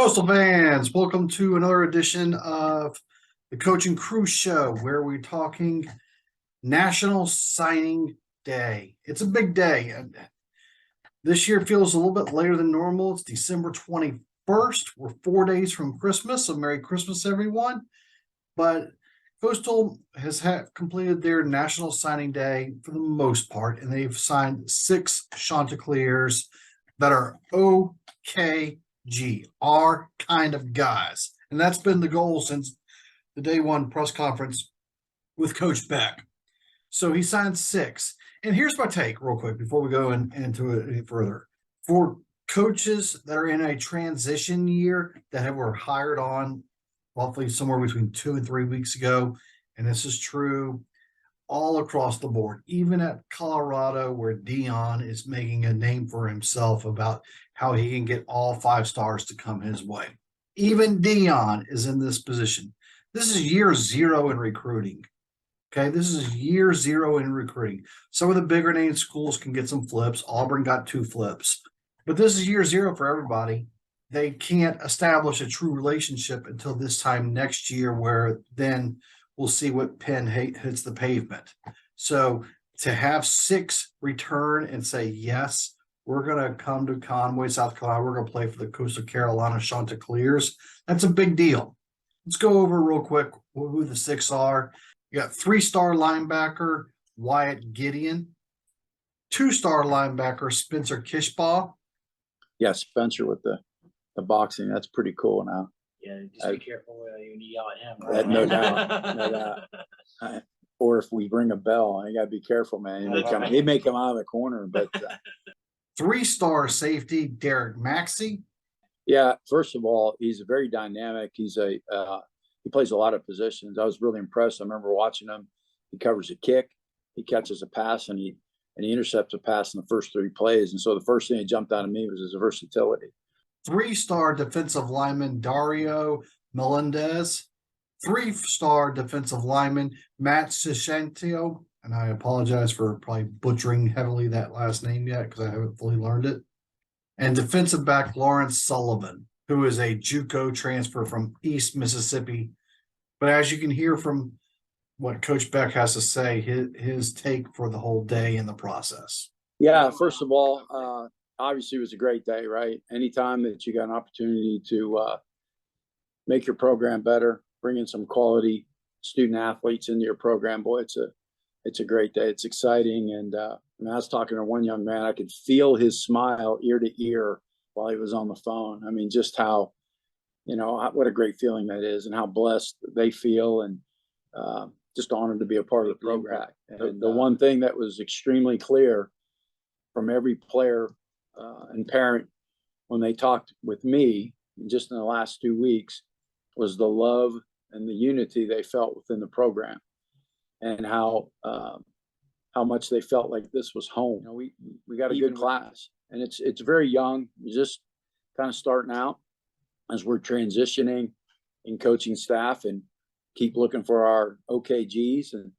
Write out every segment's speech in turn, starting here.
Coastal fans, welcome to another edition of the Coaching Crew Show, where we're talking National Signing Day. It's a big day. And this year feels a little bit later than normal. It's December 21st. We're 4 days from Christmas, so Merry Christmas, everyone. But Coastal has completed their National Signing Day for the most part, and they've signed 6 Chanticleers that are OKG, our kind of guys. And that's been the goal since the day one press conference with Coach Beck. So he signed 6. And here's my take real quick before we go into it any further. For coaches that are in a transition year that were hired on roughly somewhere between 2 and 3 weeks ago, and this is true all across the board, even at Colorado, where Dion is making a name for himself about how he can get all 5 stars to come his way. Even Dion is in this position. This is year 0 in recruiting. Okay, this is year 0 in recruiting. Some of the bigger name schools can get some flips. Auburn got 2 flips, but this is year 0 for everybody. They can't establish a true relationship until this time next year, where then we'll see what pen hits the pavement. So to have 6 return and say, yes, we're going to come to Conway, South Carolina, we're going to play for the Coastal Carolina Chanticleers, that's a big deal. Let's go over real quick who the 6 are. You got 3-star linebacker Wyatt Gideon, 2-star linebacker Spencer Kishbaugh. Yeah, Spencer with the boxing, that's pretty cool now. Yeah, just be careful when you yell at him. Right? No doubt, no doubt. Or if we ring a bell, you got to be careful, man. He may come out of the corner, but 3-star safety Derek Maxey. Yeah, first of all, he's very dynamic. He plays a lot of positions. I was really impressed. I remember watching him. He covers a kick, he catches a pass, and he intercepts a pass in the first 3 plays. And so the first thing that jumped out at me was his versatility. 3-star defensive lineman Dario Melendez, 3-star defensive lineman Matt Sicentio, and I apologize for probably butchering heavily that last name yet because I haven't fully learned it, and defensive back Lawrence Sullivan, who is a JUCO transfer from East Mississippi. But as you can hear from what Coach Beck has to say, his take for the whole day in the process. Yeah, first of all, obviously it was a great day, right? Anytime that you got an opportunity to make your program better, bring in some quality student athletes into your program, boy, it's a great day. It's exciting. And I was talking to one young man, I could feel his smile ear to ear while he was on the phone. I mean, just how, what a great feeling that is, and how blessed they feel, and just honored to be a part of the program. And the one thing that was extremely clear from every player and parent when they talked with me just in the last 2 weeks was the love and the unity they felt within the program, and how much they felt like this was home. We got a good class, and it's very young. You're just kind of starting out as we're transitioning in coaching staff, and keep looking for our OKGs and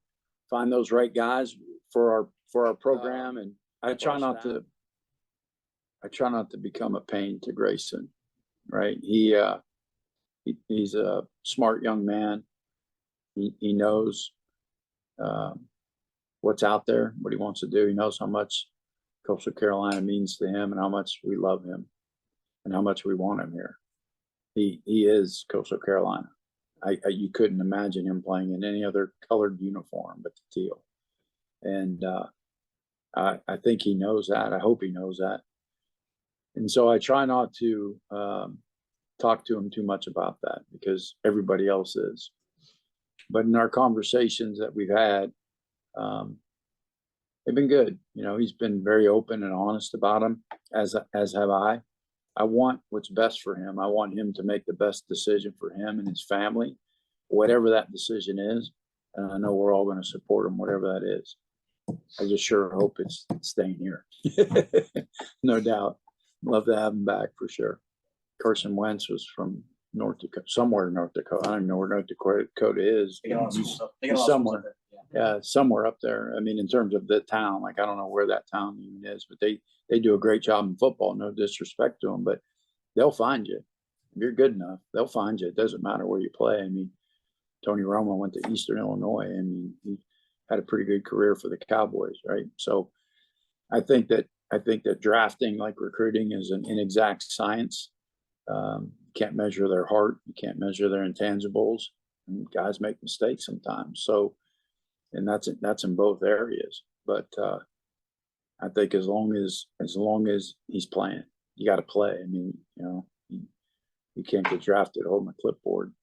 find those right guys for our program. And I try not to become a pain to Grayson, right? He's a smart young man. He knows what's out there, what he wants to do. He knows how much Coastal Carolina means to him, and how much we love him, and how much we want him here. He is Coastal Carolina. You couldn't imagine him playing in any other colored uniform but the teal. And I think he knows that. I hope he knows that. And so I try not to talk to him too much about that, because everybody else is. But in our conversations that we've had, they've been good. He's been very open and honest about them, as have I. I want what's best for him. I want him to make the best decision for him and his family, whatever that decision is. And I know we're all going to support him, whatever that is. I just sure hope it's staying here. No doubt. Love to have him back for sure. Carson Wentz was from North Dakota, somewhere in North Dakota. I don't even know where North Dakota is. He's somewhere. Yeah, somewhere up there. I mean, in terms of the town, I don't know where that town even is, but they do a great job in football. No disrespect to them, but they'll find you. if you're good enough, they'll find you. It doesn't matter where you play. I mean, Tony Romo went to Eastern Illinois. I mean, he had a pretty good career for the Cowboys, right? So I think that drafting, like recruiting, is an inexact science. You can't measure their heart. You can't measure their intangibles. And guys make mistakes sometimes. So, and that's in both areas. But I think as long as he's playing, you got to play. I mean, you can't get drafted holding a clipboard.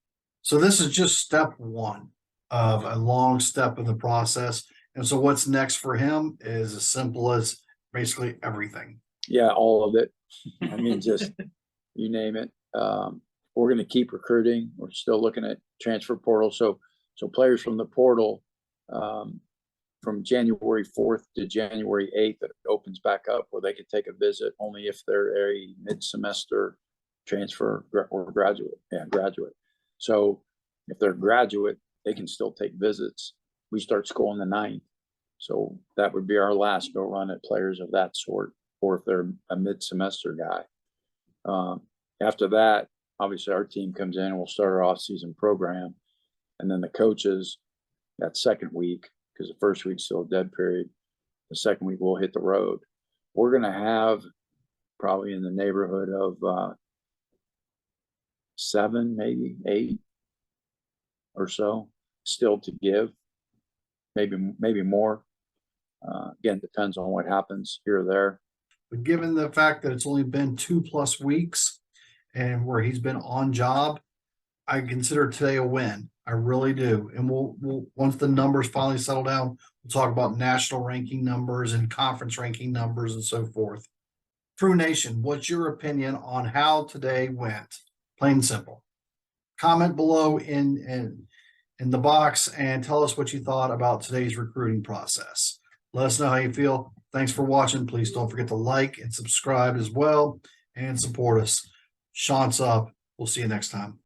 So this is just step one of a long step in the process. And so what's next for him is as simple as basically everything. Yeah, all of it. I mean, just you name it. We're going to keep recruiting. We're still looking at transfer portal. So players from the portal, from January 4th to January 8th, it opens back up where they can take a visit only if they're a mid-semester transfer or graduate. Yeah, graduate. So if they're graduate, they can still take visits. We start school on the 9th. So that would be our last go run at players of that sort, or if they're a mid-semester guy. After that, obviously our team comes in and we'll start our off-season program. And then the coaches, that second week, because the first week's still a dead period, the second week we'll hit the road. We're going to have probably in the neighborhood of 7, maybe 8 or so still to give, maybe more. Again, depends on what happens here or there. But given the fact that it's only been 2+ weeks and where he's been on job, I consider today a win. I really do. And we'll once the numbers finally settle down, we'll talk about national ranking numbers and conference ranking numbers and so forth. Crew Nation, what's your opinion on how today went? Plain and simple. Comment below in the box and tell us what you thought about today's recruiting process. Let us know how you feel. Thanks for watching. Please don't forget to like and subscribe as well and support us. Sean's up. We'll see you next time.